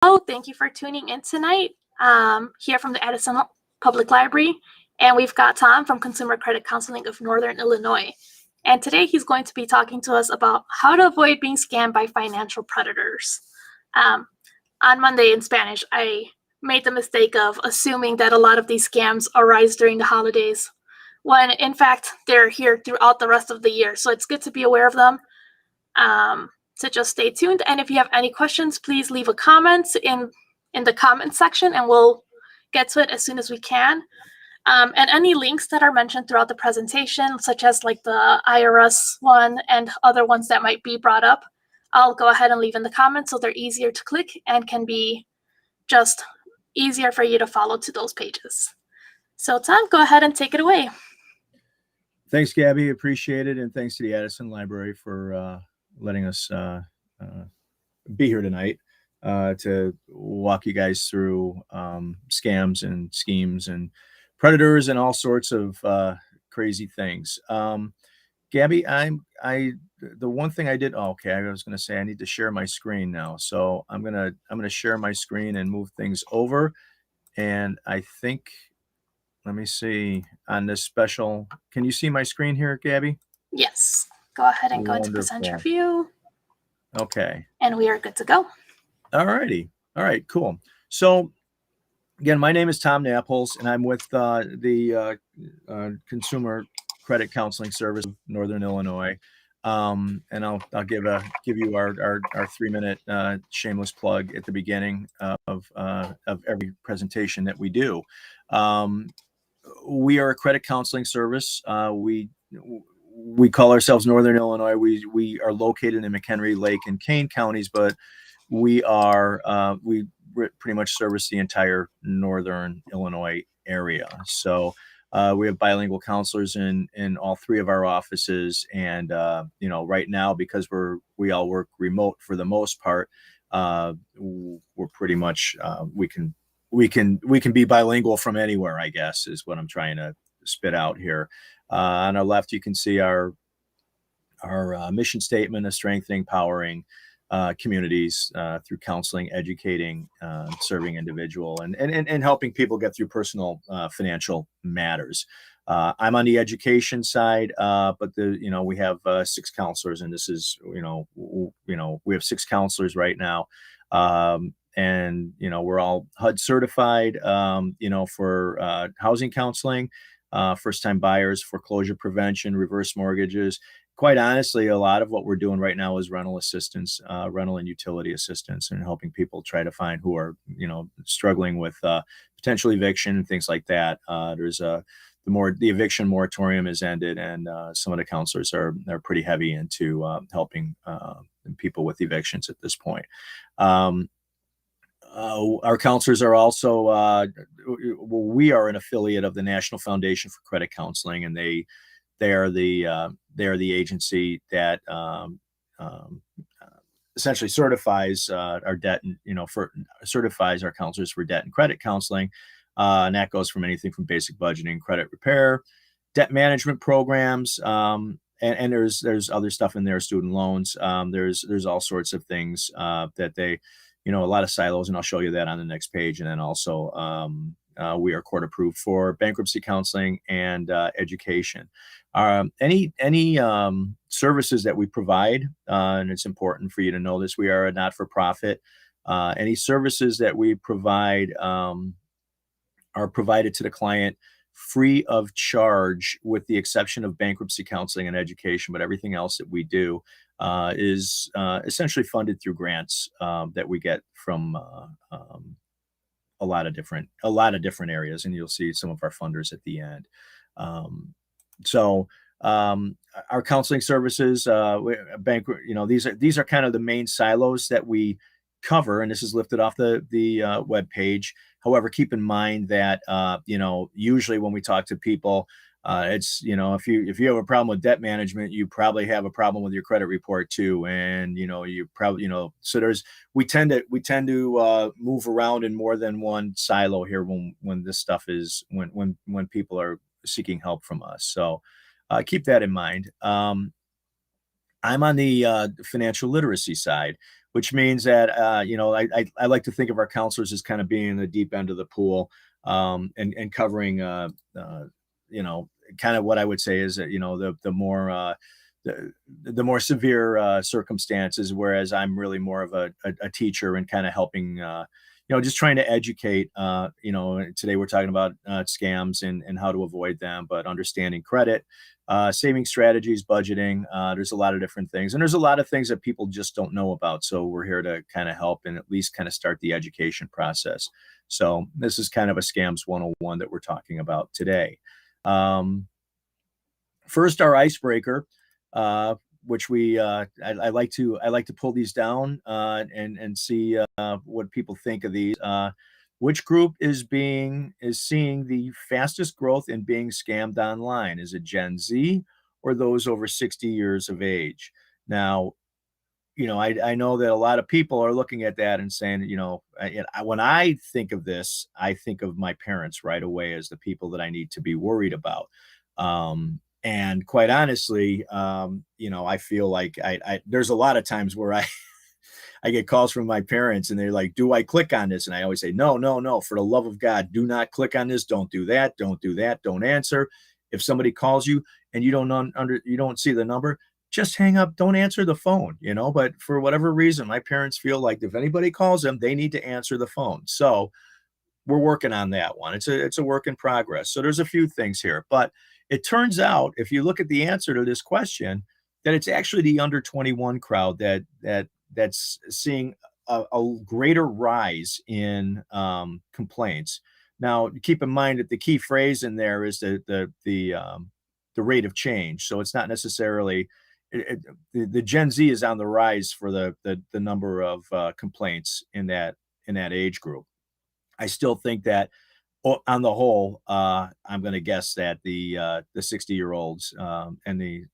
Hello, thank you for tuning in tonight. Here from the Edison Public Library, and we've got Tom from Consumer Credit Counseling of Northern Illinois. And today he's going to be talking to us about how to avoid being scammed by financial predators. On Monday in Spanish, I made the mistake of assuming that a lot of these scams arise during the holidays, when in fact they're here throughout the rest of the year. So it's good to be aware of them. So just stay tuned, and if you have any questions, please leave a comment in the comment section, and we'll get to it as soon as we can. And any links that are mentioned throughout the presentation, such as like the IRS one and other ones that might be brought up, I'll go ahead and leave in the comments so they're easier to click and can be just easier for you to follow to those pages. So Tom, go ahead and take it away. Thanks, Gabby. Appreciate it. And thanks to the Addison Library for letting us be here tonight to walk you guys through scams and schemes and predators and all sorts of crazy things. Gabby, the one thing I did, okay, I was going to say I need to share my screen now. So I'm going to share my screen and move things over. And I think, let me see on this special, can you see my screen here, Gabby? Yes. Go ahead and go into present your view. Okay. And we are good to go. All righty. All right, cool. So again, my name is Tom Naples, and I'm with the Consumer Credit Counseling Service of Northern Illinois. And I'll give you our 3-minute shameless plug at the beginning of every presentation that we do. We are a credit counseling service. We call ourselves Northern Illinois. We are located in McHenry, Lake, and Kane counties, but we pretty much service the entire Northern Illinois area. So we have bilingual counselors in all 3 of our offices, and right now, because we all work remote for the most part, we're pretty much we can be bilingual from anywhere, I guess, is what I'm trying to spit out here. On our left, you can see our mission statement of strengthening, empowering communities through counseling, educating, serving individual, and helping people get through personal financial matters. I'm on the education side, but we have 6 counselors, and this is we have 6 counselors right now. And we're all HUD certified, for housing counseling, first-time buyers, foreclosure prevention, reverse mortgages. Quite honestly, a lot of what we're doing right now is rental assistance, rental and utility assistance, and helping people try to find who are, struggling with potential eviction and things like that. The eviction moratorium has ended, and some of the counselors are pretty heavy into helping people with evictions at this point. Our counselors are also, we are an affiliate of the National Foundation for Credit Counseling, and they are the agency that essentially certifies our debt and certifies our counselors for debt and credit counseling, and that goes from anything from basic budgeting, credit repair, debt management programs, and there's other stuff in there, student loans. There's all sorts of things that they. A lot of silos, and I'll show you that on the next page. And then also, we are court approved for bankruptcy counseling and education. Any services that we provide, and it's important for you to know this, we are a not-for-profit. Any services that we provide are provided to the client free of charge, with the exception of bankruptcy counseling and education. But everything else that we do is essentially funded through grants that we get from a lot of different areas, and you'll see some of our funders at the end. So our counseling services, these are kind of the main silos that we cover, and this is lifted off the web page. However, keep in mind that usually when we talk to people, it's if you have a problem with debt management, you probably have a problem with your credit report too, and you probably so we tend to move around in more than one silo here when this stuff is when people are seeking help from us. So keep that in mind. I'm on the financial literacy side. which means that I like to think of our counselors as kind of being in the deep end of the pool, and covering kind of what I would say is that the more severe circumstances, whereas I'm really more of a teacher and kind of helping, just trying to educate. Today we're talking about scams and how to avoid them, but understanding credit, saving strategies, budgeting. There's a lot of different things, and there's a lot of things that people just don't know about. So we're here to kind of help and at least kind of start the education process. So this is kind of a scams 101 that we're talking about today. First, our icebreaker, which I like to pull these down and see what people think of these. Which group is seeing the fastest growth in being scammed online? Is it Gen Z or those over 60 years of age? Now, I know that a lot of people are looking at that and saying, when I think of this, I think of my parents right away as the people that I need to be worried about. And quite honestly, I feel like there's a lot of times where I get calls from my parents and they're like, do I click on this? And I always say, no, for the love of God, do not click on this. Don't do that. Don't answer. If somebody calls you and you don't see the number, just hang up. Don't answer the phone, but for whatever reason, my parents feel like if anybody calls them, they need to answer the phone. So we're working on that one. It's a work in progress. So there's a few things here, but it turns out if you look at the answer to this question, that it's actually the under 21 crowd that's seeing a greater rise in complaints. Now, keep in mind that the key phrase in there is the rate of change. So it's not necessarily the Gen Z is on the rise for the number of complaints in that age group. I still think that on the whole, I'm going to guess that the 60-year-olds and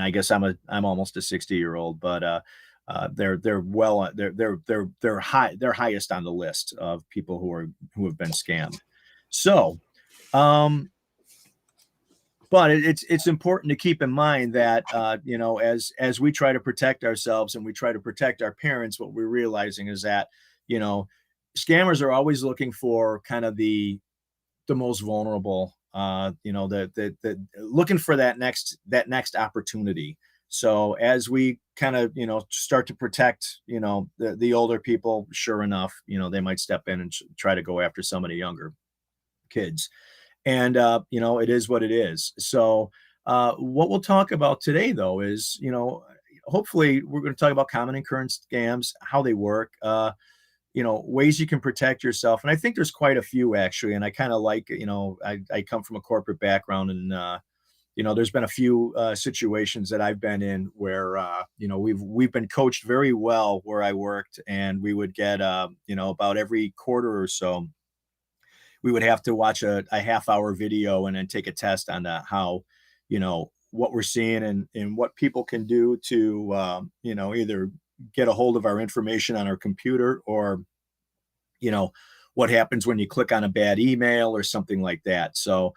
I guess I'm almost a 60-year-old, but they're highest on the list of people who have been scammed. So, but it's important to keep in mind that as we try to protect ourselves and we try to protect our parents, what we're realizing is that scammers are always looking for kind of the most vulnerable, looking for that next opportunity. So as we kind of, start to protect, the older people, sure enough, they might step in and try to go after some of the younger kids. And, it is what it is. So what we'll talk about today, though, is, hopefully we're going to talk about common and current scams, how they work, ways you can protect yourself. And I think there's quite a few actually. And I kind of like, I come from a corporate background and, there's been a few situations that I've been in where, we've been coached very well where I worked, and we would get, about every quarter or so, we would have to watch a half-hour video and then take a test on how, what we're seeing and what people can do to, either get a hold of our information on our computer or, what happens when you click on a bad email or something like that. So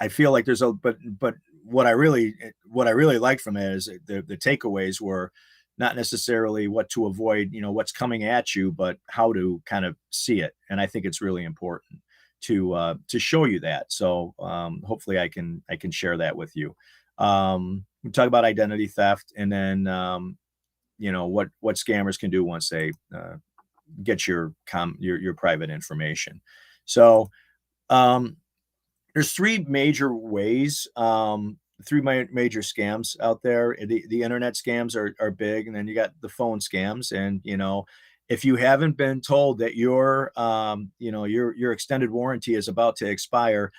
I feel like but what I really liked from it is the takeaways were not necessarily what to avoid, what's coming at you, but how to kind of see it. And I think it's really important to show you that. So hopefully I can share that with you. We talk about identity theft, and then what scammers can do once they get your private information. So there's three major ways, three major scams out there. The internet scams are big, and then you got the phone scams. And if you haven't been told that your extended warranty is about to expire,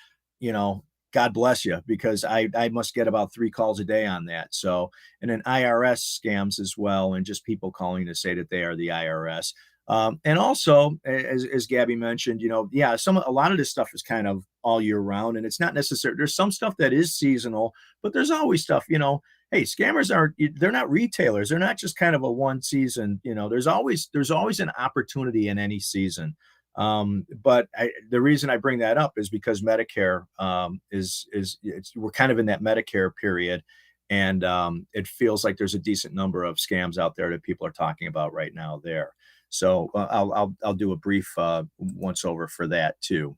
God bless you, because I must get about 3 calls a day on that. So, and then IRS scams as well, and just people calling to say that they are the IRS. And also, as Gabby mentioned, a lot of this stuff is kind of all year round, and it's not necessary. There's some stuff that is seasonal, but there's always stuff, hey, scammers they're not retailers. They're not just kind of a one season, there's always an opportunity in any season. But the reason I bring that up is because Medicare we're kind of in that Medicare period. And it feels like there's a decent number of scams out there that people are talking about right now there. So I'll do a brief once over for that too.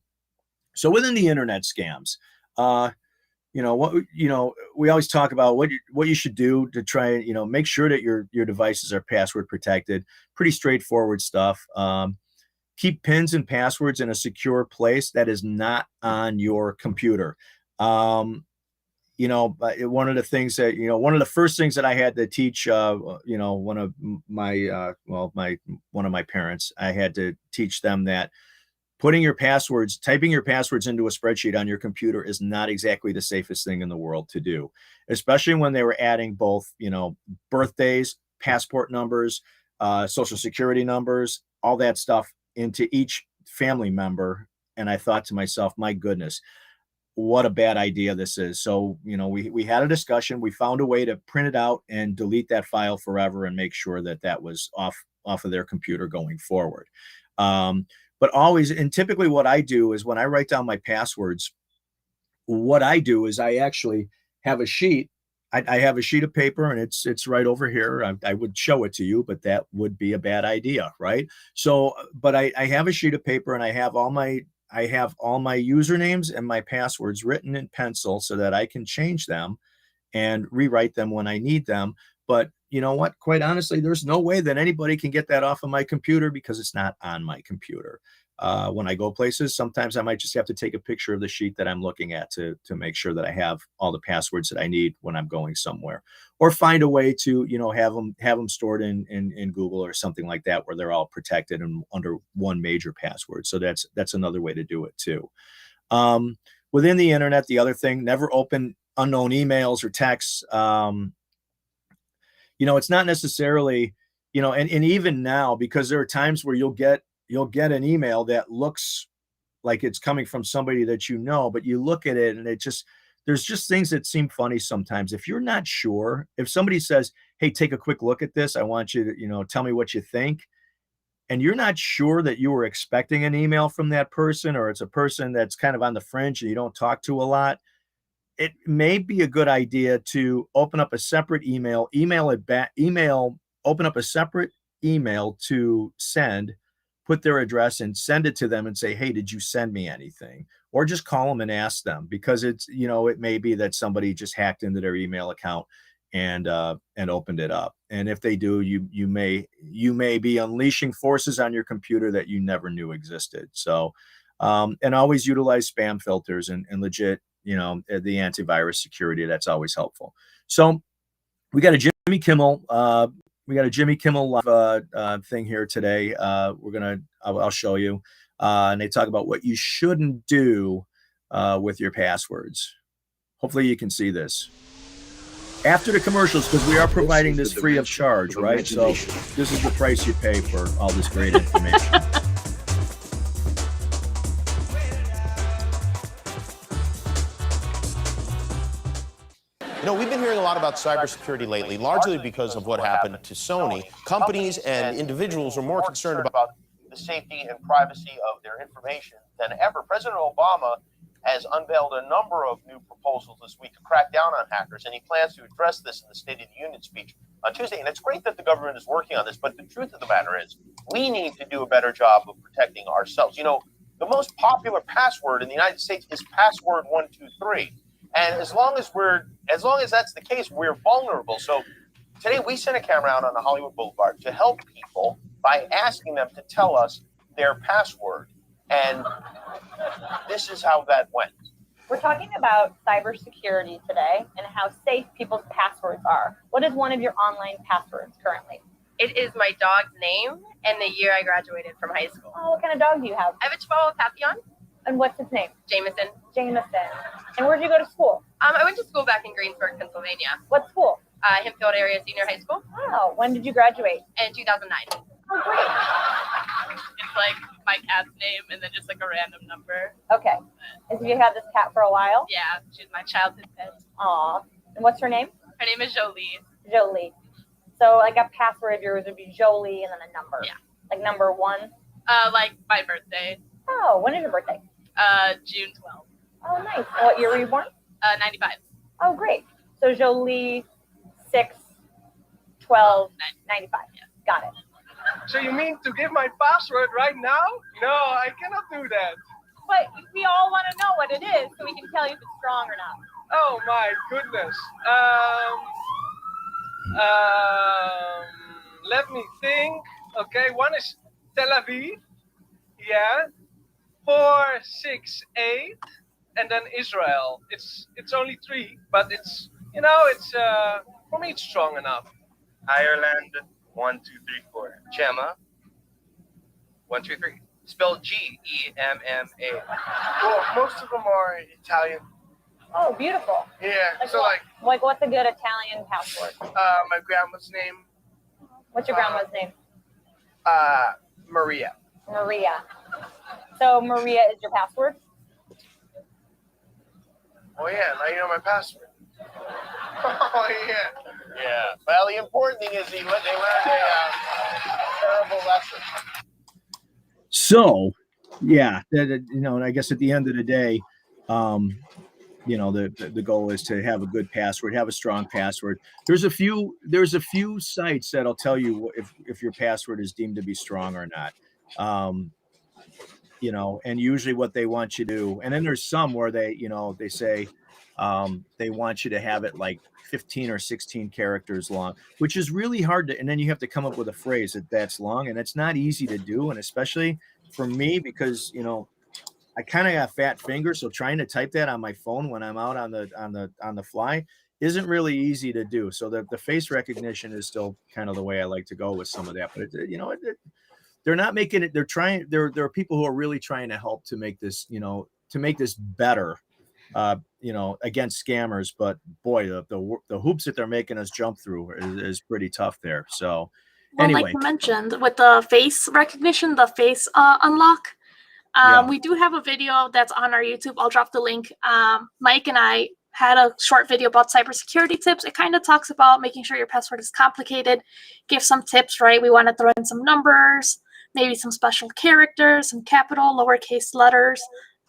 So within the internet scams, we always talk about what you should do to try and make sure that your devices are password protected. Pretty straightforward stuff. Keep pins and passwords in a secure place that is not on your computer. One of the things that one of the first things that I had to teach one of my parents, I had to teach them that typing your passwords into a spreadsheet on your computer is not exactly the safest thing in the world to do, especially when they were adding both, birthdays, passport numbers, social security numbers, all that stuff into each family member. And I thought to myself, my goodness, what a bad idea this is. So, we had a discussion, we found a way to print it out and delete that file forever and make sure that was off of their computer going forward. But always, and typically what I do is when I write down my passwords, what I do is I actually have a sheet. I have a sheet of paper and it's right over here. I would show it to you, but that would be a bad idea, right? So, but I have a sheet of paper and I have all my usernames and my passwords written in pencil so that I can change them and rewrite them when I need them. But you know what? Quite honestly, there's no way that anybody can get that off of my computer because it's not on my computer. When I go places, sometimes I might just have to take a picture of the sheet that I'm looking at to make sure that I have all the passwords that I need when I'm going somewhere, or find a way to have them stored in Google or something like that where they're all protected and under one major password. So that's another way to do it too. Within the internet, the other thing, never open unknown emails or texts. It's not necessarily, and even now, because there are times where you'll get an email that looks like it's coming from somebody that but you look at it and there's just things that seem funny sometimes. If you're not sure, if somebody says, hey, take a quick look at this, I want you to, tell me what you think, and you're not sure that you were expecting an email from that person, or it's a person that's kind of on the fringe and you don't talk to a lot, it may be a good idea to open up a separate open up a separate email to send, put their address and send it to them and say, hey, did you send me anything? Or just call them and ask them, because it's, it may be that somebody just hacked into their email account and opened it up. And if they do, you may be unleashing forces on your computer that you never knew existed. So, and always utilize spam filters and legit, the antivirus security. That's always helpful. So we got a Jimmy Kimmel live thing here today. I'll show you, and they talk about what you shouldn't do with your passwords. Hopefully you can see this after the commercials, because we are providing this free of charge, right? So this is the price you pay for all this great information. We've been hearing a lot about cybersecurity lately, largely because of what happened to Sony. Companies and individuals are more concerned about the safety and privacy of their information than ever. President Obama has unveiled a number of new proposals this week to crack down on hackers, and he plans to address this in the State of the Union speech on Tuesday. And it's great that the government is working on this, but the truth of the matter is we need to do a better job of protecting ourselves. The most popular password in the United States is password 123. And as long as that's the case, we're vulnerable. So today we sent a camera out on the Hollywood Boulevard to help people by asking them to tell us their password. And this is how that went. We're talking about cybersecurity today and how safe people's passwords are. What is one of your online passwords currently? It is my dog's name and the year I graduated from high school. Oh, what kind of dog do you have? I have a Chihuahua Papillon. And what's his name? Jameson. Jameson. And where did you go to school? I went to school back in Greensburg, Pennsylvania. What school? Hempfield Area Senior High School. Wow. When did you graduate? In 2009. Oh, great. It's like my cat's name and then just like a random number. Okay. And so you had this cat for a while? Yeah, she's my childhood pet. Aw. And what's her name? Her name is Jolie. Jolie. So like a password of yours would be Jolie and then a number. Yeah. Like number 1? Like my birthday. Oh, when is your birthday? June 12th. Oh, nice. And what year were you born? 95. Oh, great. So Jolie 61295. Got it. So you mean to give my password right now? No, I cannot do that. But we all want to know what it is so we can tell you if it's strong or not. Oh my goodness. Let me think. Okay, one is Tel Aviv. Yeah. 468, and then Israel. It's only 3, but it's for me it's strong enough. Ireland 1 2 3 4. Gemma 1 2 3. Spelled Gemma. Well, most of them are Italian. Oh, beautiful. Yeah. Like So what? Like what's a good Italian password? my grandma's name. What's your grandma's name? Maria. Maria. So Maria is your password? Oh yeah, now you know my password. Oh yeah. Yeah. Well, the important thing is they learned a terrible lesson. So, yeah, and I guess at the end of the day, the goal is to have a good password, have a strong password. There's a few sites that'll tell you if your password is deemed to be strong or not. And usually what they want you to do, and then there's some where they say they want you to have it like 15 or 16 characters long, which is really hard to, and then you have to come up with a phrase that's long, and it's not easy to do. And especially for me, because, I kind of got fat fingers. So trying to type that on my phone when I'm out on the fly isn't really easy to do. So the face recognition is still kind of the way I like to go with some of that, but they're not making it. They're trying. There are people who are really trying to help to make this, better, against scammers. But boy, the hoops that they're making us jump through is pretty tough there. So Well, anyway, like you mentioned, with the face recognition, the face unlock, we do have a video that's on our YouTube. I'll drop the link. Mike and I had a short video about cybersecurity tips. It kind of talks about making sure your password is complicated, give some tips, right? We want to throw in some numbers, maybe some special characters, some capital, lowercase letters.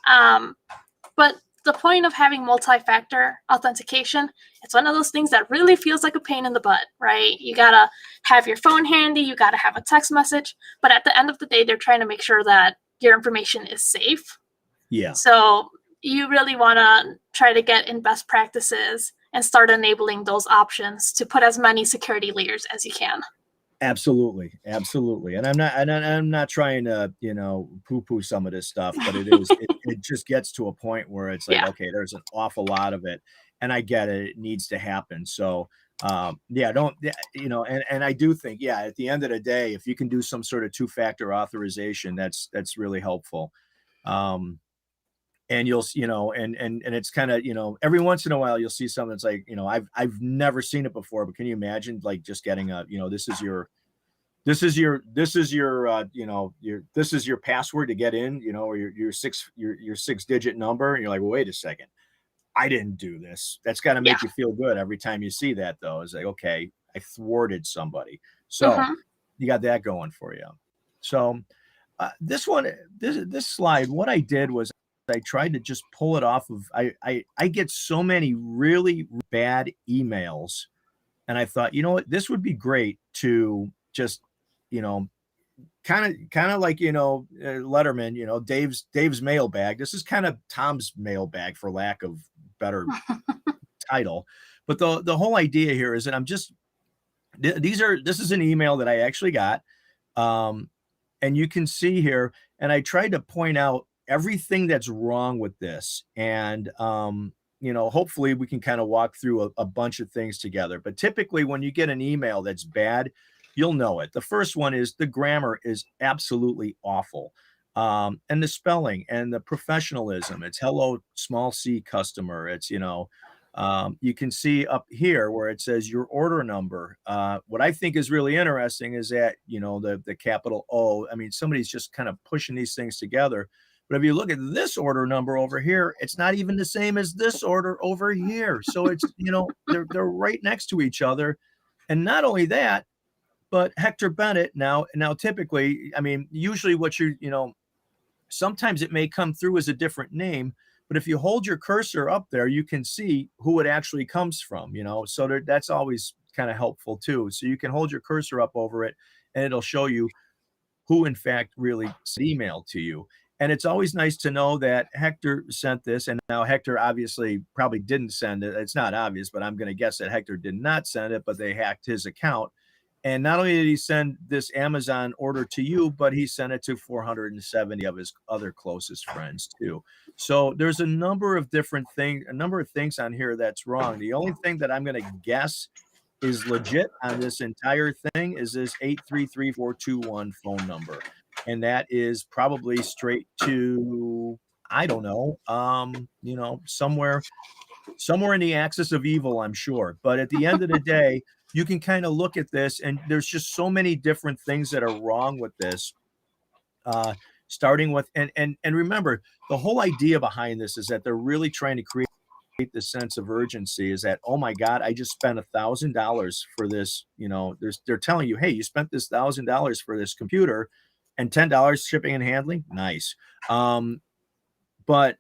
But the point of having multi-factor authentication, it's one of those things that really feels like a pain in the butt, right? You got to have your phone handy, you got to have a text message, but at the end of the day, they're trying to make sure that your information is safe. yeah. So you really want to try to get in best practices and start enabling those options to put as many security layers as you can. Absolutely. And I'm not trying to, poo-poo some of this stuff, but it just gets to a point where it's like, okay, there's an awful lot of it, and I get it. It needs to happen. So, and I do think, at the end of the day, if you can do some sort of 2-factor authorization, that's really helpful. And you'll, and it's kind of, every once in a while you'll see something that's like, I've never seen it before, but can you imagine like just getting this is your password to get in, or your 6-digit number. And you're like, well, wait a second, I didn't do this. That's got to make you feel good every time you see that, though. It's like, okay, I thwarted somebody. So you got that going for you. So this slide, what I did was I tried to just pull it off of, I get so many really bad emails, and I thought, this would be great to just, kind of like, Letterman, Dave's mailbag. This is kind of Tom's mailbag, for lack of better title. But the whole idea here is that I'm just, this is an email that I actually got. And you can see here, and I tried to point out everything that's wrong with this. And, hopefully we can kind of walk through a bunch of things together. But typically when you get an email that's bad, you'll know it. The first one is the grammar is absolutely awful. And the spelling and the professionalism, it's hello, small c customer. It's, you can see up here where it says your order number. What I think is really interesting is that, the capital O, I mean, somebody's just kind of pushing these things together. But if you look at this order number over here, it's not even the same as this order over here. So it's, they're right next to each other. And not only that, but Hector Bennett now typically, I mean, usually what sometimes it may come through as a different name, But if you hold your cursor up there, you can see who it actually comes from, so that's always kind of helpful too. So you can hold your cursor up over it and it'll show you who in fact really sent email to you. And it's always nice to know that Hector sent this. And now Hector obviously probably didn't send it. It's not obvious, but I'm going to guess that Hector did not send it, but they hacked his account. And not only did he send this Amazon order to you, but he sent it to 470 of his other closest friends too. So there's a number of things on here that's wrong. The only thing that I'm going to guess is legit on this entire thing is this 833-421 phone number. And that is probably straight to, I don't know, somewhere in the axis of evil, I'm sure. But at the end of the day, you can kind of look at this and there's just so many different things that are wrong with this. Starting with, and remember, the whole idea behind this is that they're really trying to create the sense of urgency is that, oh my God, I just spent $1,000 for this. They're telling you, hey, you spent this $1,000 for this computer and $10 shipping and handling. Nice. But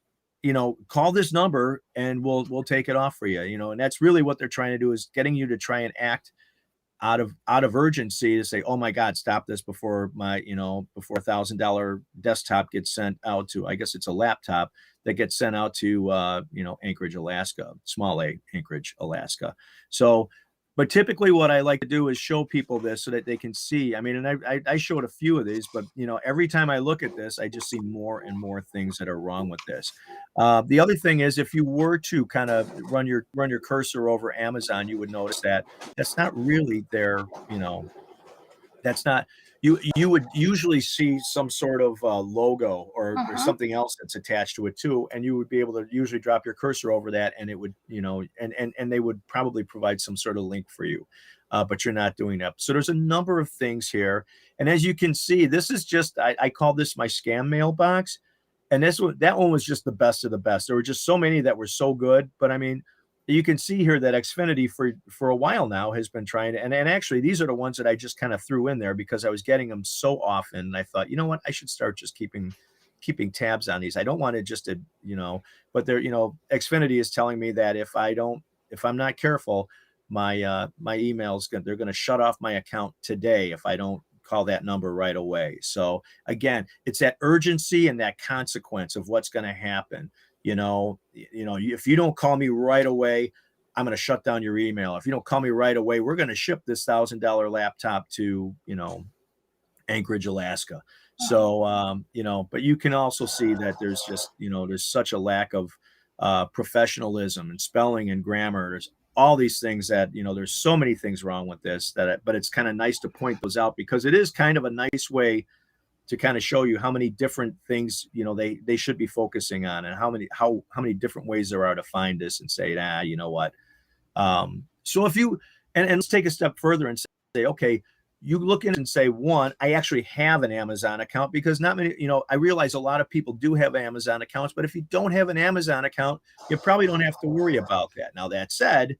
call this number and we'll take it off for you, and that's really what they're trying to do, is getting you to try and act out of urgency to say, oh my God, stop this before before $1,000 desktop gets sent out to, I guess it's a laptop that gets sent out to, Anchorage, Alaska, small A, Anchorage, Alaska. So, but typically what I like to do is show people this so that they can see. I mean, and I showed a few of these, but every time I look at this, I just see more and more things that are wrong with this. The other thing is, if you were to kind of run your cursor over Amazon, you would notice that that's not really their, that's not, you would usually see some sort of logo or something else that's attached to it too, and you would be able to usually drop your cursor over that, and it would, and they would probably provide some sort of link for you, but you're not doing that. So there's a number of things here, and as you can see, this is just, I call this my scam mailbox, and that one was just the best of the best. There were just so many that were so good, but I mean, you can see here that Xfinity for a while now has been trying to, and actually these are the ones that I just kind of threw in there because I was getting them so often. And I thought, you know what, I should start just keeping tabs on these. I don't want to just, but they're, Xfinity is telling me that if I'm not careful, my emails, they're going to shut off my account today if I don't call that number right away. So again, it's that urgency and that consequence of what's going to happen. If you don't call me right away, I'm going to shut down your email. If you don't call me right away, we're going to ship this $1,000 laptop to, Anchorage, Alaska. So, but you can also see that there's just, there's such a lack of professionalism and spelling and grammar. There's all these things that, there's so many things wrong with this but it's kind of nice to point those out because it is kind of a nice way to kind of show you how many different things, they should be focusing on, and how many different ways there are to find this and say, you know what? So if you, and let's take a step further and say, okay, you look in and say, one, I actually have an Amazon account, because not many, I realize a lot of people do have Amazon accounts, but if you don't have an Amazon account, you probably don't have to worry about that. Now, that said,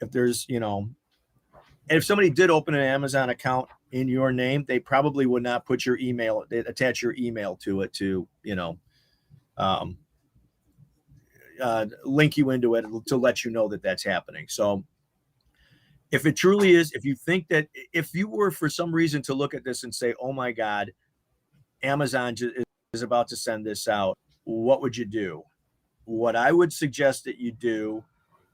if there's, if somebody did open an Amazon account in your name, they probably would not put your email, attach your email to it to, link you into it to let you know that that's happening. So if it truly is, if you think that, if you were for some reason to look at this and say, oh my God, Amazon is about to send this out, what would you do? What I would suggest that you do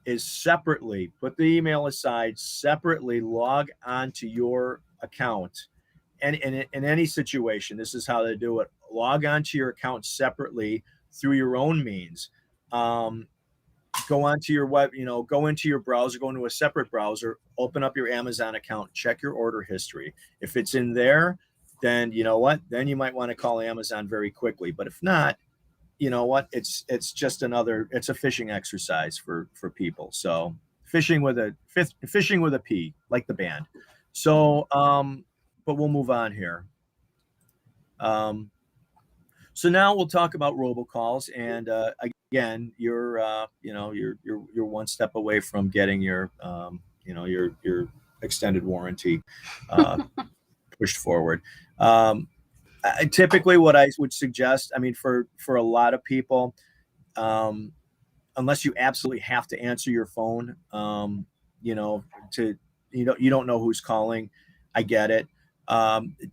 is separately, put the email aside, separately log onto your account. And in any situation, this is how they do it. Log onto your account separately through your own means. Go onto your web, go into your browser, go into a separate browser, open up your Amazon account, check your order history. If it's in there, then you know what? Then you might want to call Amazon very quickly. But if not, you know what? It's just it's a phishing exercise for people. So phishing with a P, like the band. So, but we'll move on here. So now we'll talk about robocalls, and again, you're one step away from getting your your extended warranty pushed forward. Typically, what I would suggest, I mean, for a lot of people, unless you absolutely have to answer your phone, you don't know who's calling. I get it.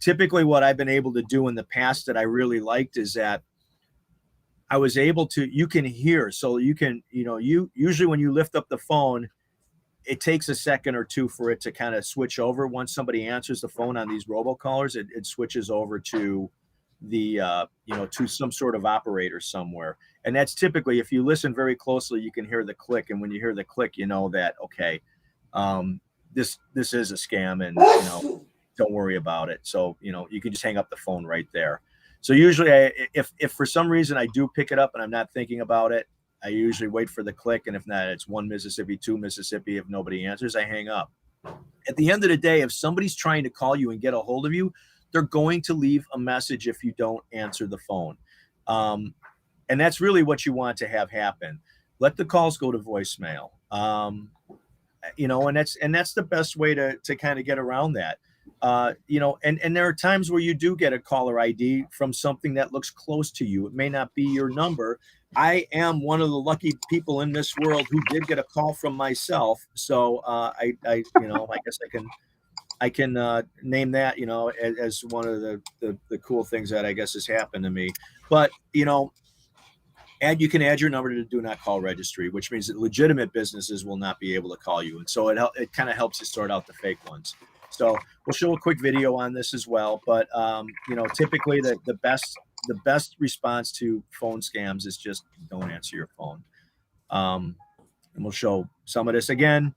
Typically what I've been able to do in the past that I really liked is that I was able to, you can hear, so you can, you usually when you lift up the phone, it takes a second or two for it to kind of switch over. Once somebody answers the phone on these robocallers, it switches over to the, to some sort of operator somewhere. And that's typically, if you listen very closely, you can hear the click. And when you hear the click, you know that, okay, this is a scam, and, don't worry about it. So, you can just hang up the phone right there. So usually if for some reason I do pick it up and I'm not thinking about it, I usually wait for the click. And if not, it's 1 Mississippi, 2 Mississippi. If nobody answers, I hang up. At the end of the day, if somebody's trying to call you and get a hold of you, they're going to leave a message if you don't answer the phone. And that's really what you want to have happen. Let the calls go to voicemail. And that's the best way to kind of get around that. And there are times where you do get a caller ID from something that looks close to you. It may not be your number. I am one of the lucky people in this world who did get a call from myself. So I guess I can name that, as one of the cool things that I guess has happened to me. But, and you can add your number to the do not call registry, which means that legitimate businesses will not be able to call you. And so it kind of helps you sort out the fake ones. So we'll show a quick video on this as well. But, typically the best response to phone scams is just don't answer your phone. And we'll show some of this again.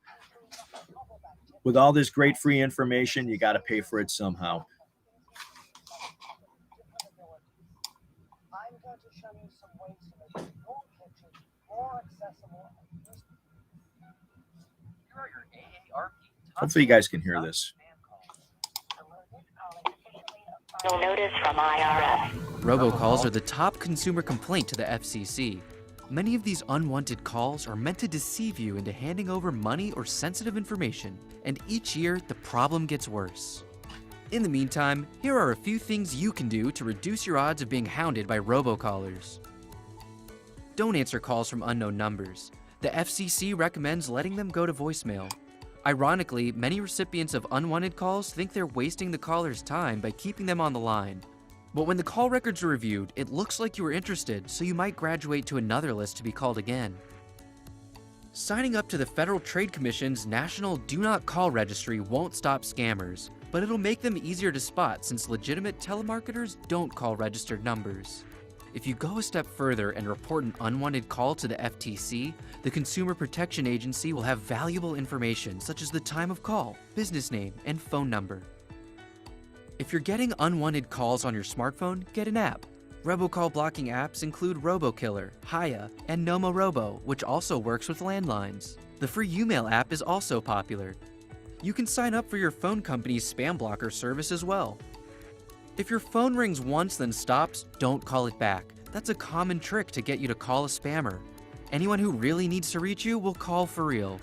With all this great free information, you got to pay for it somehow. I'm going to show you some ways to make your kitchen more accessible. Here are your Aarp. Hopefully you guys can hear this. No notice from IRS. Robocalls are the top consumer complaint to the FCC. Many of these unwanted calls are meant to deceive you into handing over money or sensitive information, and each year the problem gets worse. In the meantime, here are a few things you can do to reduce your odds of being hounded by robocallers. Don't answer calls from unknown numbers. The FCC recommends letting them go to voicemail. Ironically, many recipients of unwanted calls think they're wasting the caller's time by keeping them on the line. But when the call records are reviewed, it looks like you were interested, so you might graduate to another list to be called again. Signing up to the Federal Trade Commission's National Do Not Call Registry won't stop scammers, but it'll make them easier to spot since legitimate telemarketers don't call registered numbers. If you go a step further and report an unwanted call to the FTC, the Consumer Protection Agency will have valuable information such as the time of call, business name, and phone number. If you're getting unwanted calls on your smartphone, get an app. Robocall blocking apps include RoboKiller, Haya, and NomoRobo, which also works with landlines. The free Umail app is also popular. You can sign up for your phone company's spam blocker service as well. If your phone rings once then stops, don't call it back. That's a common trick to get you to call a spammer. Anyone who really needs to reach you will call for real.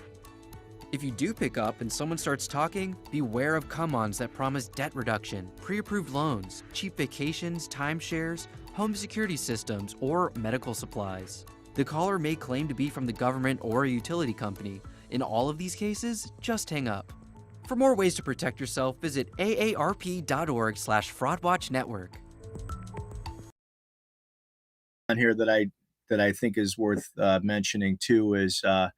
If you do pick up and someone starts talking, beware of come-ons that promise debt reduction, pre-approved loans, cheap vacations, timeshares, home security systems, or medical supplies. The caller may claim to be from the government or a utility company. In all of these cases, just hang up. For more ways to protect yourself, visit aarp.org/fraudwatchnetwork. On here that I think is worth mentioning too is the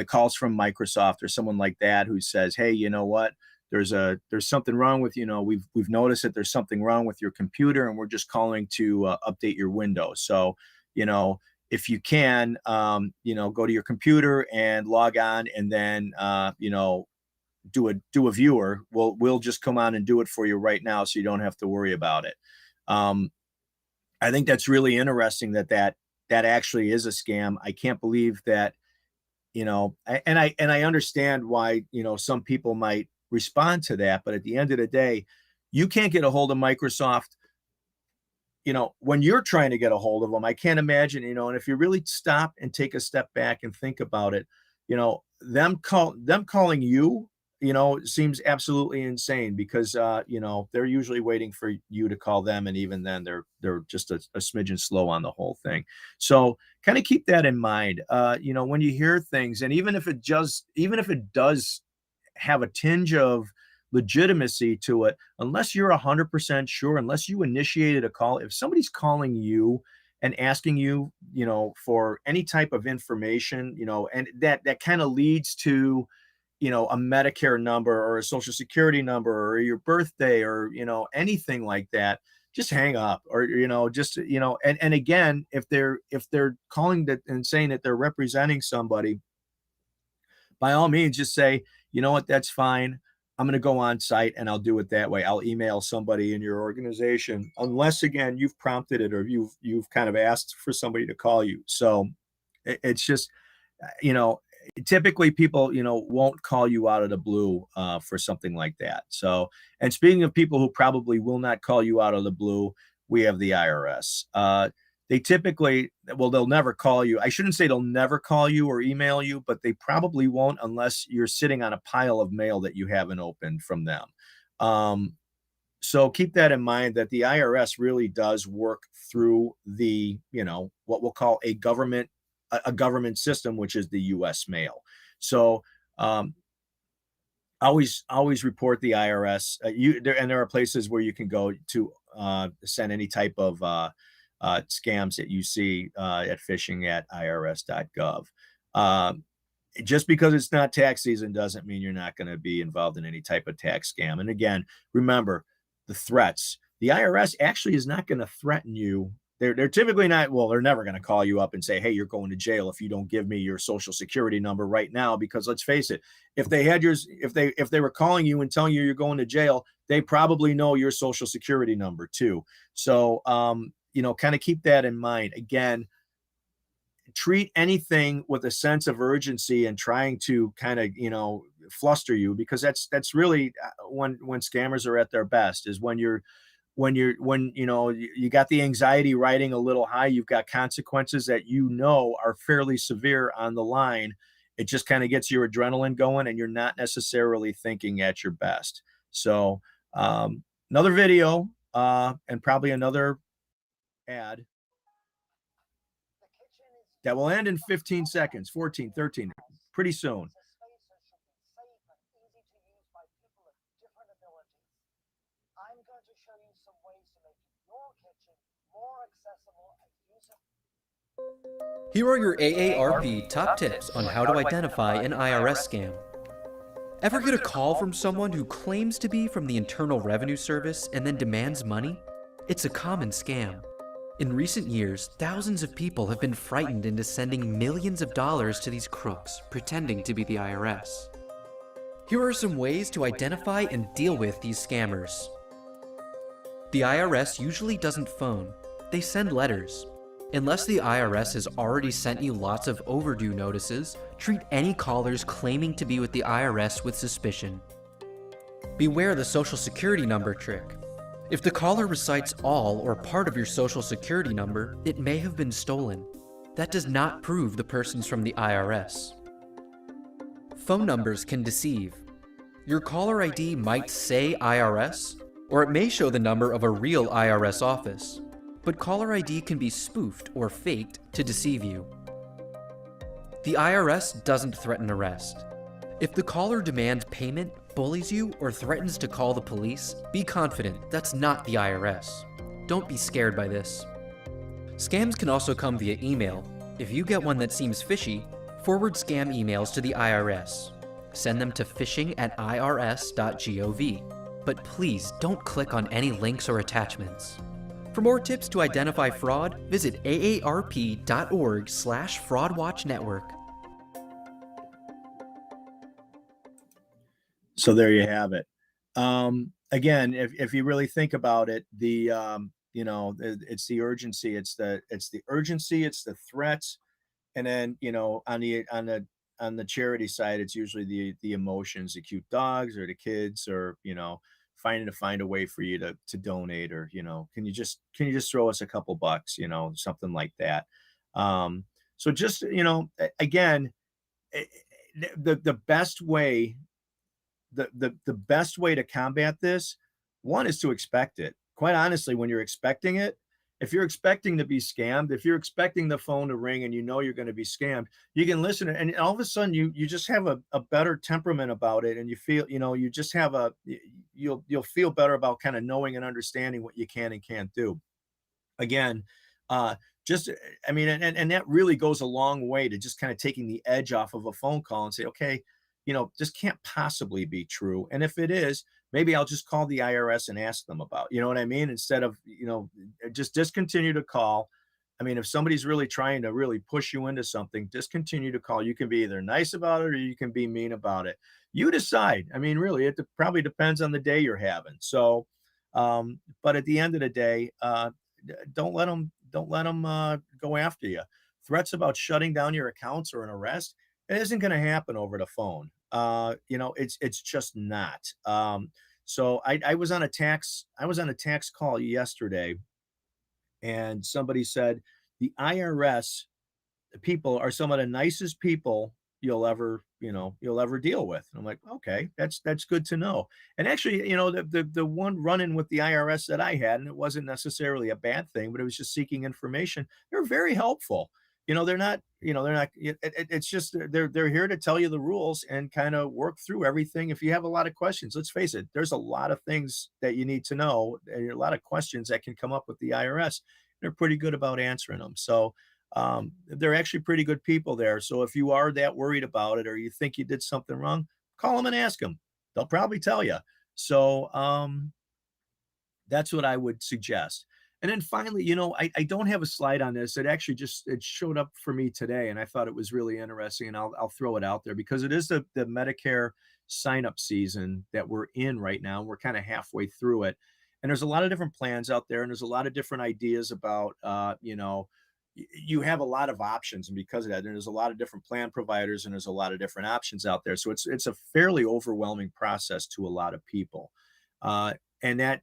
calls from Microsoft or someone like that who says, hey, you know what, there's something wrong with, we've noticed that there's something wrong with your computer and we're just calling to update your Windows. So if you can go to your computer and log on and then do a viewer, we'll just come on and do it for you right now so you don't have to worry about it. I think that's really interesting that actually is a scam. I can't believe that, and I understand why, some people might respond to that, but at the end of the day, you can't get a hold of Microsoft, when you're trying to get a hold of them. I can't imagine, and if you really stop and take a step back and think about it, them calling you seems absolutely insane because, they're usually waiting for you to call them. And even then they're just a smidgen slow on the whole thing. So kind of keep that in mind, when you hear things, and even if it does have a tinge of legitimacy to it, unless you're 100% sure, unless you initiated a call, if somebody's calling you and asking you, for any type of information, and that kind of leads to, a Medicare number or a social security number or your birthday or, anything like that, just hang up. Or, and again, if they're calling that and saying that they're representing somebody, by all means, just say, you know what, that's fine. I'm going to go on site and I'll do it that way. I'll email somebody in your organization, unless again, you've prompted it or you've kind of asked for somebody to call you. So it's just, typically people, won't call you out of the blue for something like that. So, and speaking of people who probably will not call you out of the blue, we have the IRS. They typically, they'll never call you. I shouldn't say they'll never call you or email you, but they probably won't unless you're sitting on a pile of mail that you haven't opened from them. So keep that in mind, that the IRS really does work through the, what we'll call a government system, which is the U.S. mail. So always report the IRS. There are places where you can go to send any type of scams that you see at phishing@irs.gov. Just because it's not tax season doesn't mean you're not going to be involved in any type of tax scam. And again, remember the threats. The IRS actually is not going to threaten you. They're typically not, they're never going to call you up and say, hey, you're going to jail if you don't give me your social security number right now. Because let's face it, if they had yours, if they were calling you and telling you you're going to jail, they probably know your social security number too. So, kind of keep that in mind. Again, treat anything with a sense of urgency and trying to kind of, fluster you, because that's really when scammers are at their best, is when you got the anxiety riding a little high, you've got consequences that are fairly severe on the line. It just kind of gets your adrenaline going and you're not necessarily thinking at your best. So another video and probably another ad that will end in 15 seconds, 14, 13, pretty soon. I'm going to show you some ways to make your kitchen more accessible and usable. Here are your AARP top tips on how to identify an IRS scam. Ever get a call from someone who claims to be from the Internal Revenue Service and then demands money? It's a common scam. In recent years, thousands of people have been frightened into sending millions of dollars to these crooks, pretending to be the IRS. Here are some ways to identify and deal with these scammers. The IRS usually doesn't phone. They send letters. Unless the IRS has already sent you lots of overdue notices, treat any callers claiming to be with the IRS with suspicion. Beware the Social Security number trick. If the caller recites all or part of your Social Security number, it may have been stolen. That does not prove the person's from the IRS. Phone numbers can deceive. Your caller ID might say IRS, or it may show the number of a real IRS office, but caller ID can be spoofed or faked to deceive you. The IRS doesn't threaten arrest. If the caller demands payment, bullies you, or threatens to call the police, be confident that's not the IRS. Don't be scared by this. Scams can also come via email. If you get one that seems fishy, forward scam emails to the IRS. Send them to phishing@irs.gov. But please don't click on any links or attachments. For more tips to identify fraud, visit aarp.org/fraudwatchnetwork. So there you have it. Again, if you really think about it, it's the urgency, it's the urgency, it's the threats, and then on the charity side, it's usually the emotions, the cute dogs or the kids, or find a way for you to donate, or can you just throw us a couple bucks, something like that. So just again, the best way the best way to combat this, one, is to expect it. Quite honestly, when you're expecting it, if you're expecting to be scammed, if you're expecting the phone to ring and you know you're going to be scammed, you can listen, and all of a sudden you just have a better temperament about it, and you feel, you just have you'll feel better about kind of knowing and understanding what you can and can't do. Again, just, I mean, and that really goes a long way to just kind of taking the edge off of a phone call and say, okay, this can't possibly be true. And if it is, maybe I'll just call the IRS and ask them about, you know what I mean? Instead of, just discontinue to call. I mean, if somebody's really trying to really push you into something, discontinue to call. You can be either nice about it or you can be mean about it. You decide. I mean, really, it probably depends on the day you're having. So, but at the end of the day, don't let them go after you. Threats about shutting down your accounts or an arrest, it isn't going to happen over the phone. It's just not. So I was on a tax call yesterday, and somebody said the IRS people are some of the nicest people you'll ever deal with. And I'm like, okay, that's good to know. And actually, the one run-in with the IRS that I had, and it wasn't necessarily a bad thing, but it was just seeking information. They're very helpful. It's just they're here to tell you the rules and kind of work through everything. If you have a lot of questions, let's face it, there's a lot of things that you need to know, and a lot of questions that can come up with the IRS. They're pretty good about answering them. So they're actually pretty good people there. So if you are that worried about it, or you think you did something wrong, call them and ask them. They'll probably tell you. So that's what I would suggest. And then finally, I don't have a slide on this. It showed up for me today, and I thought it was really interesting, and I'll throw it out there because it is the Medicare sign-up season that we're in right now. We're kind of halfway through it. And there's a lot of different plans out there, and there's a lot of different ideas about, you have a lot of options. And because of that, there's a lot of different plan providers, and there's a lot of different options out there. So it's a fairly overwhelming process to a lot of people. And that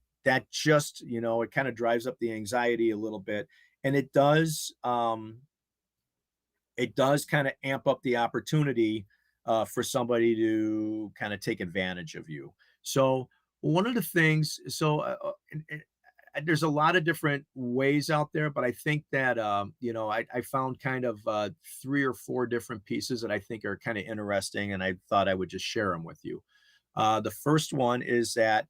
just, it kind of drives up the anxiety a little bit. And it does kind of amp up the opportunity for somebody to kind of take advantage of you. So one of the things, there's a lot of different ways out there, but I think that, I found kind of 3 or 4 different pieces that I think are kind of interesting, and I thought I would just share them with you. The first one is that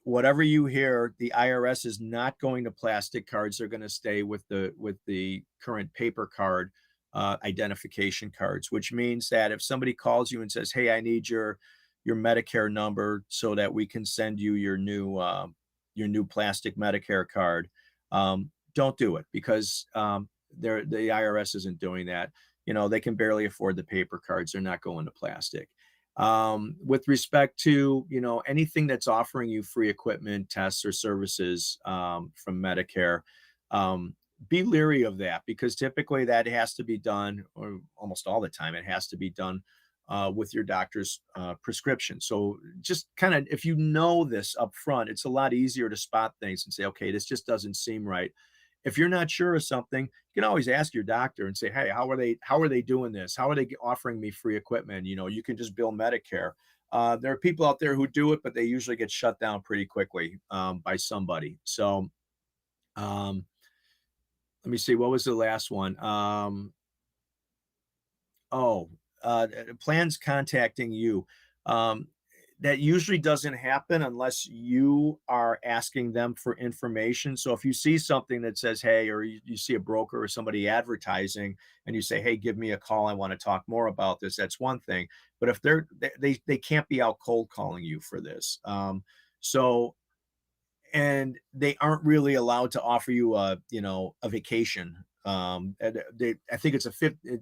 whatever you hear, the IRS is not going to plastic cards. They're going to stay with the current paper card identification cards, which means that if somebody calls you and says, hey, I need your Medicare number so that we can send you your new plastic Medicare card, don't do it, because the IRS isn't doing that. They can barely afford the paper cards. They're not going to plastic. With respect to, anything that's offering you free equipment, tests, or services from Medicare, be leery of that, because typically that has to be done, or almost all the time, it has to be done with your doctor's prescription. So just kind of, if you know this up front, it's a lot easier to spot things and say, okay, this just doesn't seem right. If you're not sure of something, you can always ask your doctor and say, hey, how are they doing this? How are they offering me free equipment? You can just bill Medicare. There are people out there who do it, but they usually get shut down pretty quickly by somebody. So let me see, what was the last one? Plans contacting you. That usually doesn't happen unless you are asking them for information. So if you see something that says, hey, or you see a broker or somebody advertising and you say, hey, give me a call, I want to talk more about this, that's one thing. But if they can't be out cold calling you for this. And they aren't really allowed to offer you a vacation. I think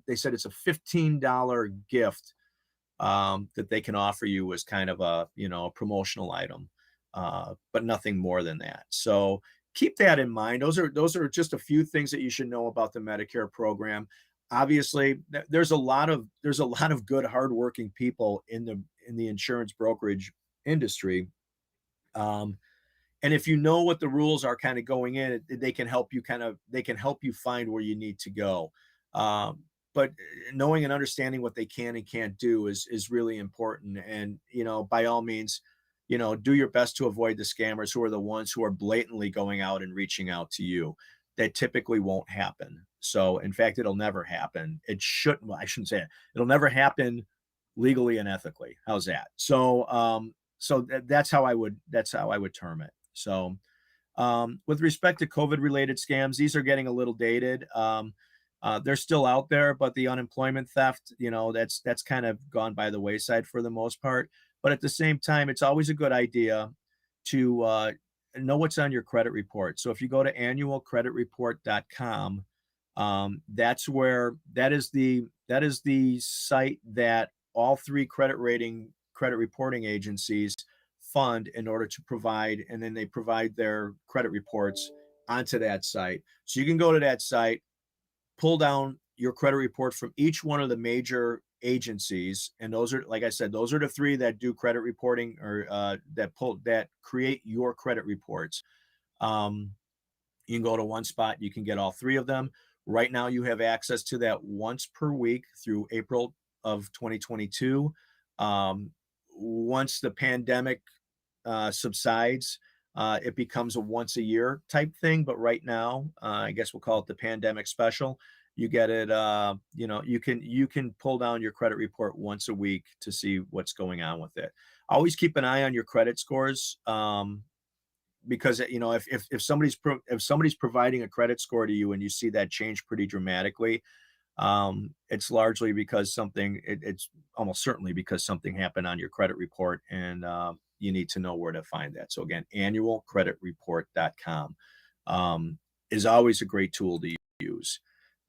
they said it's a $15 gift that they can offer you as kind of a promotional item, but nothing more than that. So keep that in mind. Those are just a few things that you should know about the Medicare program. Obviously, there's a lot of good, hardworking people in the insurance brokerage industry. And if you know what the rules are kind of going in, they can help you find where you need to go. but knowing and understanding what they can and can't do is really important. And, by all means, do your best to avoid the scammers who are the ones who are blatantly going out and reaching out to you. That typically won't happen. So in fact, it'll never happen. It shouldn't, well, I shouldn't say it. It'll never happen legally and ethically. How's that? So, that's how I would term it. So, with respect to COVID related scams, these are getting a little dated. They're still out there, but the unemployment theft, that's kind of gone by the wayside for the most part. But at the same time, it's always a good idea to know what's on your credit report. So if you go to annualcreditreport.com, that is the site that all three credit reporting agencies fund in order to provide, and then they provide their credit reports onto that site. So you can go to that site, pull down your credit report from each one of the major agencies, and those are, like I said, those are the three that do credit reporting, or that create your credit reports. You can go to one spot, you can get all three of them. Right now you have access to that once per week through April of 2022. Once the pandemic subsides, it becomes a once a year type thing. But right now, I guess we'll call it the pandemic special. You get it, you can pull down your credit report once a week to see what's going on with it. Always keep an eye on your credit scores, because if somebody's providing a credit score to you and you see that change pretty dramatically, it's largely because it's almost certainly because something happened on your credit report, and you need to know where to find that. So again, annualcreditreport.com is always a great tool to use.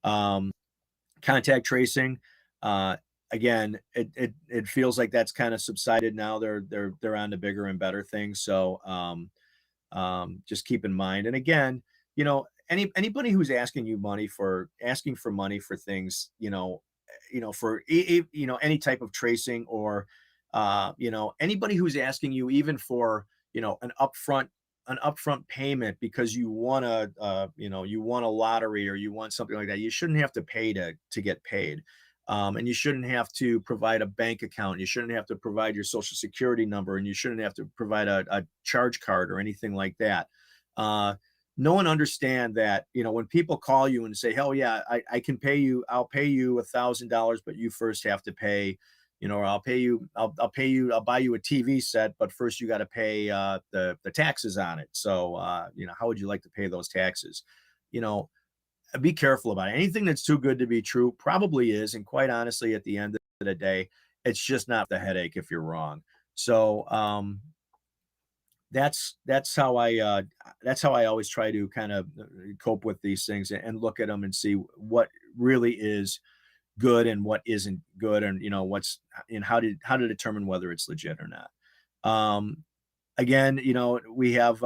Contact tracing, again, it feels like that's kind of subsided now. They're on to bigger and better things. So just keep in mind. And again, anybody who's asking for money for things, for any type of tracing, or anybody who's asking you even for an upfront payment because you won a lottery, or you want something like that, you shouldn't have to pay to get paid. And you shouldn't have to provide a bank account. You shouldn't have to provide your social security number, and you shouldn't have to provide a charge card or anything like that. Know and understand that, when people call you and say, hell yeah, I can pay you, I'll pay you $1,000, but you first have to pay, or I'll buy you a TV set, but first you got to pay the taxes on it. So, how would you like to pay those taxes? Be careful about it. Anything that's too good to be true probably is. And quite honestly, at the end of the day, it's just not the headache if you're wrong. So, that's how I always try to kind of cope with these things and look at them and see what really is good and what isn't good, and how to determine whether it's legit or not. Again, we have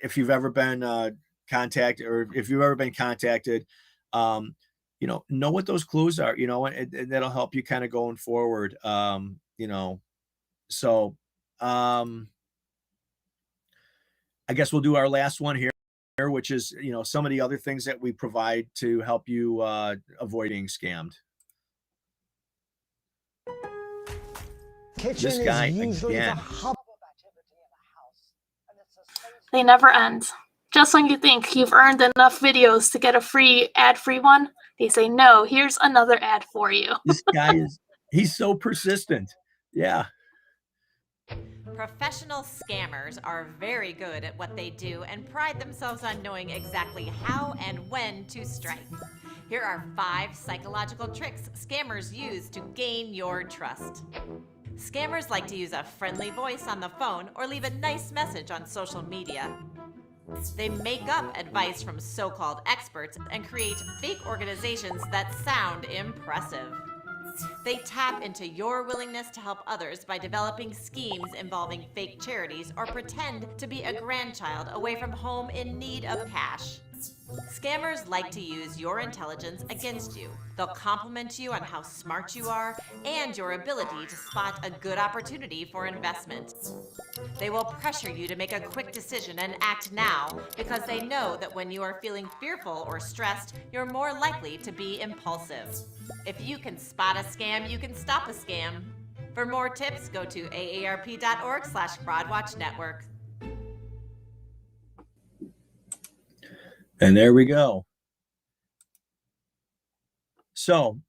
if you've ever been contacted, or if you've ever been contacted, know what those clues are, and that'll help you kind of going forward. So I guess we'll do our last one here, which is, some of the other things that we provide to help you avoid being scammed. Kitchen This guy is usually again. the hub of activity in a house, and it's a safe They never end. Just when you think you've earned enough videos to get a free ad-free one, they say, no, here's another ad for you. This guy he's so persistent. Yeah. Professional scammers are very good at what they do and pride themselves on knowing exactly how and when to strike. Here are 5 psychological tricks scammers use to gain your trust. Scammers like to use a friendly voice on the phone or leave a nice message on social media. They make up advice from so-called experts and create fake organizations that sound impressive. They tap into your willingness to help others by developing schemes involving fake charities or pretend to be a grandchild away from home in need of cash. Scammers like to use your intelligence against you. They'll compliment you on how smart you are and your ability to spot a good opportunity for investment. They will pressure you to make a quick decision and act now because they know that when you are feeling fearful or stressed, you're more likely to be impulsive. If you can spot a scam, you can stop a scam. For more tips, go to aarp.org/fraudwatchnetwork. And there we go. So,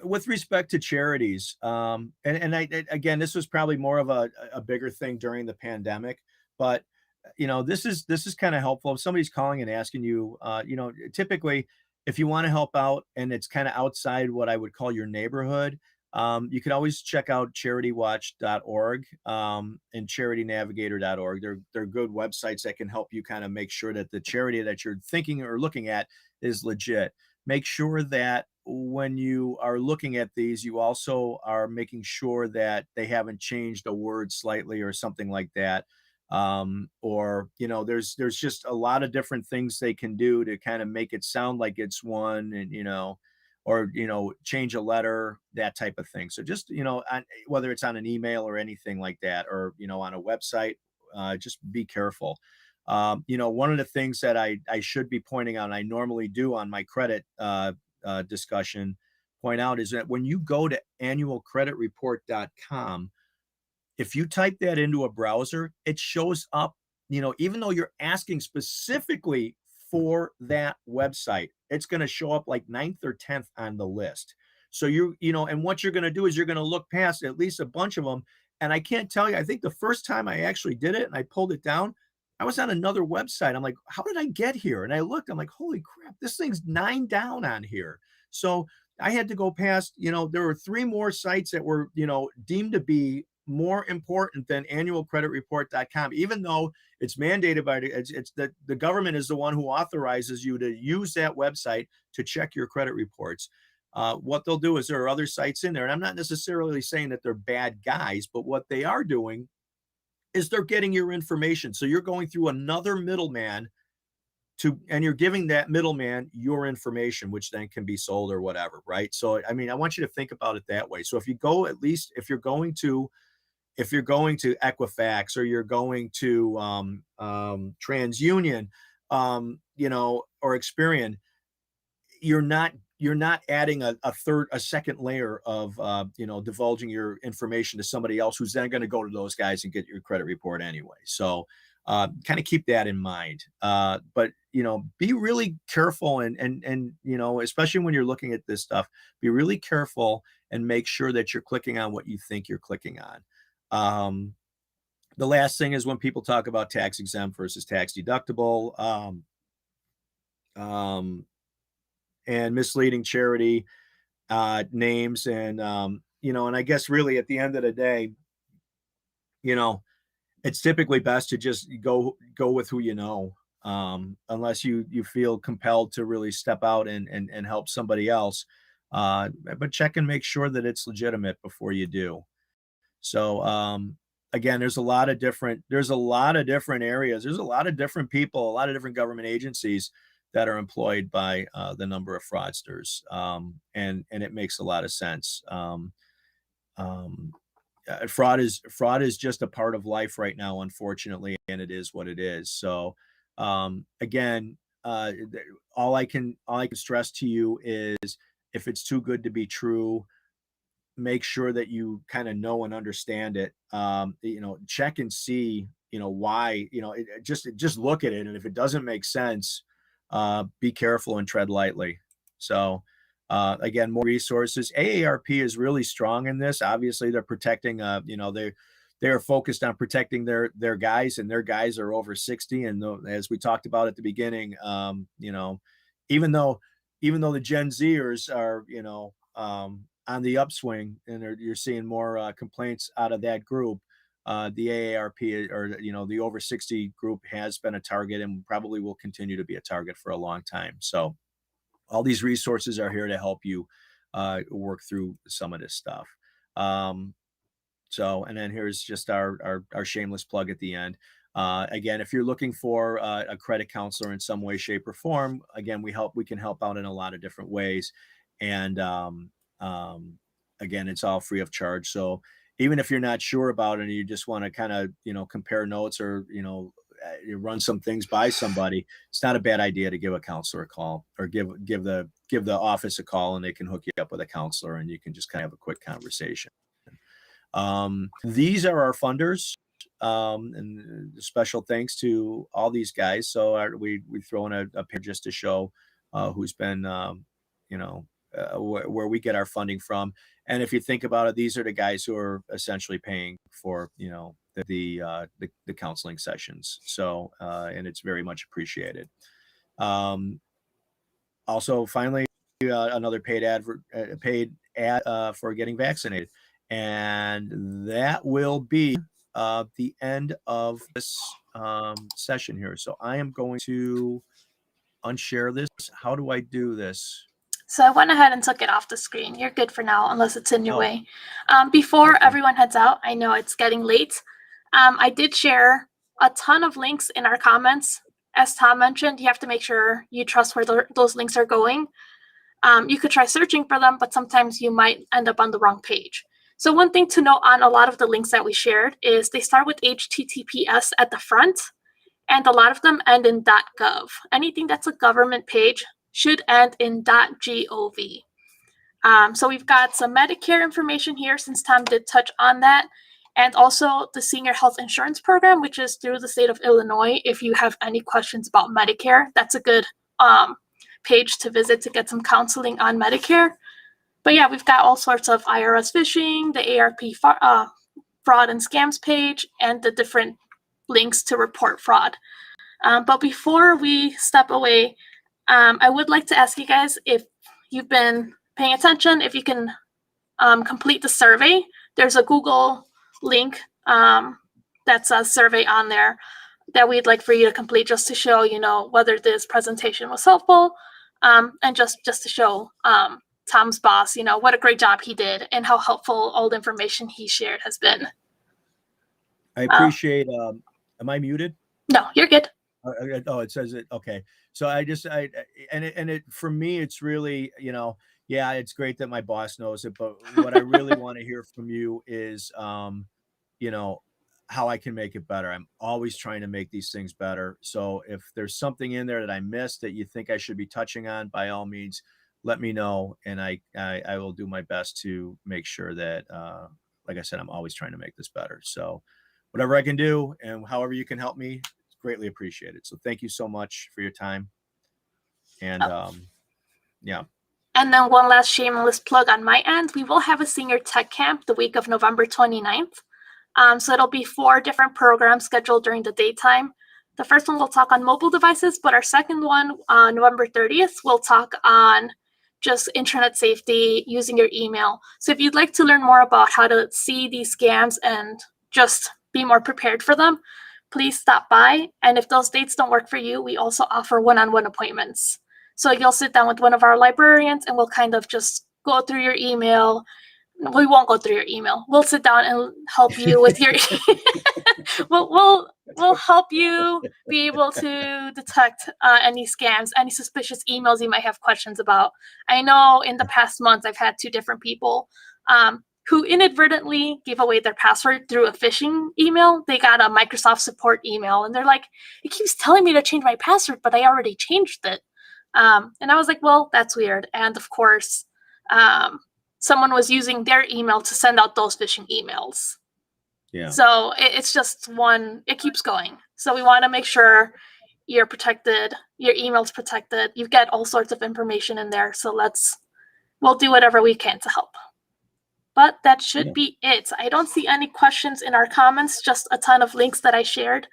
with respect to charities, and again, this was probably more of a bigger thing during the pandemic, but this is kind of helpful if somebody's calling and asking you, typically if you want to help out and it's kind of outside what I would call your neighborhood, you can always check out charitywatch.org and charitynavigator.org. They're good websites that can help you kind of make sure that the charity that you're thinking or looking at is legit. Make sure that when you are looking at these, you also are making sure that they haven't changed a word slightly or something like that. Or there's just a lot of different things they can do to kind of make it sound like it's one, and or change a letter, that type of thing. So just whether it's on an email or anything like that, or on a website, just be careful. One of the things that I should be pointing out, and I normally do on my credit discussion, point out, is that when you go to annualcreditreport.com, if you type that into a browser, it shows up, even though you're asking specifically for that website, it's going to show up like 9th or 10th on the list. So and what you're going to do is you're going to look past at least a bunch of them. And I can't tell you, I think the first time I actually did it and I pulled it down, I was on another website. I'm like, how did I get here? And I looked, I'm like, holy crap, this thing's 9 down on here. So I had to go past, there were 3 more sites that were, deemed to be more important than annualcreditreport.com, even though it's mandated by it's the government is the one who authorizes you to use that website to check your credit reports. What they'll do is there are other sites in there, and I'm not necessarily saying that they're bad guys, but what they are doing is they're getting your information. So you're going through another middleman and you're giving that middleman your information, which then can be sold or whatever, right? So, I want you to think about it that way. So if you go, at least if you're going to Equifax, or you're going to TransUnion, or Experian, you're not adding a second layer of divulging your information to somebody else who's then going to go to those guys and get your credit report anyway. So kind of keep that in mind. But be really careful, and especially when you're looking at this stuff, be really careful and make sure that you're clicking on what you think you're clicking on. The last thing is when people talk about tax exempt versus tax deductible, and misleading charity names, and and I guess really at the end of the day, it's typically best to just go with who unless you feel compelled to really step out and help somebody else. But check and make sure that it's legitimate before you do. So again, there's a lot of different areas. There's a lot of different people, a lot of different government agencies that are employed by the number of fraudsters. And it makes a lot of sense. Fraud is just a part of life right now, unfortunately, and it is what it is. So again, all I can stress to you is, if it's too good to be true, make sure that you kind of know and understand it. Check and see, why, just look at it. And if it doesn't make sense, be careful and tread lightly. So again, more resources. AARP is really strong in this. Obviously, they're protecting, they're focused on protecting their guys, and their guys are over 60. And as we talked about at the beginning, even though the Gen Zers are, on the upswing, and you're seeing more complaints out of that group, the AARP, or the over 60 group, has been a target and probably will continue to be a target for a long time. So all these resources are here to help you work through some of this stuff. So, and then here's just our shameless plug at the end. Again, if you're looking for a credit counselor in some way, shape, or form, again, we can help out in a lot of different ways. And again, it's all free of charge. So even if you're not sure about it and you just want to kind of, compare notes or, you run some things by somebody, it's not a bad idea to give a counselor a call or give the office a call, and they can hook you up with a counselor and you can just kind of have a quick conversation. These are our funders. And special thanks to all these guys. So we throw in a pair just to show who's been, where we get our funding from. And if you think about it, these are the guys who are essentially paying for, the counseling sessions. So, and it's very much appreciated. Also, finally, another paid ad for getting vaccinated. And that will be the end of this session here. So I am going to unshare this. How do I do this? So I went ahead and took it off the screen. You're good for now, unless it's in your way. Before everyone heads out, I know it's getting late. I did share a ton of links in our comments. As Tom mentioned, you have to make sure you trust where those links are going. You could try searching for them, but sometimes you might end up on the wrong page. So one thing to note on a lot of the links that we shared is they start with HTTPS at the front, and a lot of them end in .gov. Anything that's a government page should end in .gov. So we've got some Medicare information here, since Tom did touch on that, and also the Senior Health Insurance Program, which is through the state of Illinois. If you have any questions about Medicare, that's a good page to visit to get some counseling on Medicare. But yeah, we've got all sorts of IRS phishing, the Aarp fraud and scams page, and the different links to report fraud. But before we step away, I would like to ask you guys, if you've been paying attention, if you can complete the survey. There's a Google link that's a survey on there that we'd like for you to complete, just to show, whether this presentation was helpful, and just to show Tom's boss, what a great job he did and how helpful all the information he shared has been. I appreciate, am I muted? No, you're good. Oh, it says it. Okay. So for me, it's really, yeah, it's great that my boss knows it, but what I really want to hear from you is, how I can make it better. I'm always trying to make these things better. So if there's something in there that I missed that you think I should be touching on, by all means, let me know. And I will do my best to make sure that, like I said, I'm always trying to make this better. So whatever I can do and however you can help me, it's greatly appreciated. So thank you so much for your time. And yeah. And then one last shameless plug on my end. We will have a senior tech camp the week of November 29th. So it'll be 4 different programs scheduled during the daytime. The first one will talk on mobile devices, but our second one, November 30th, will talk on just internet safety, using your email. So if you'd like to learn more about how to see these scams and just be more prepared for them, please stop by. And if those dates don't work for you, we also offer one-on-one appointments. So you'll sit down with one of our librarians and we'll kind of just go through your email. We won't go through your email. We'll sit down and help you with your we'll help you be able to detect any scams, any suspicious emails you might have questions about. I know in the past months I've had 2 different people who inadvertently gave away their password through a phishing email. They got a Microsoft support email and they're like, it keeps telling me to change my password, but I already changed it. And I was like, well, that's weird. And of course, someone was using their email to send out those phishing emails. Yeah. So it's just it keeps going. So we want to make sure you're protected, your email's protected. You get all sorts of information in there. So we'll do whatever we can to help. But that should be it. I don't see any questions in our comments, just a ton of links that I shared.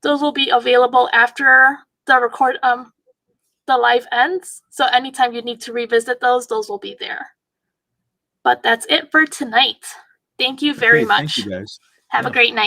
Those will be available after the the live ends. So anytime you need to revisit those will be there. But that's it for tonight. Thank you very much. Thank you guys. Have a great night.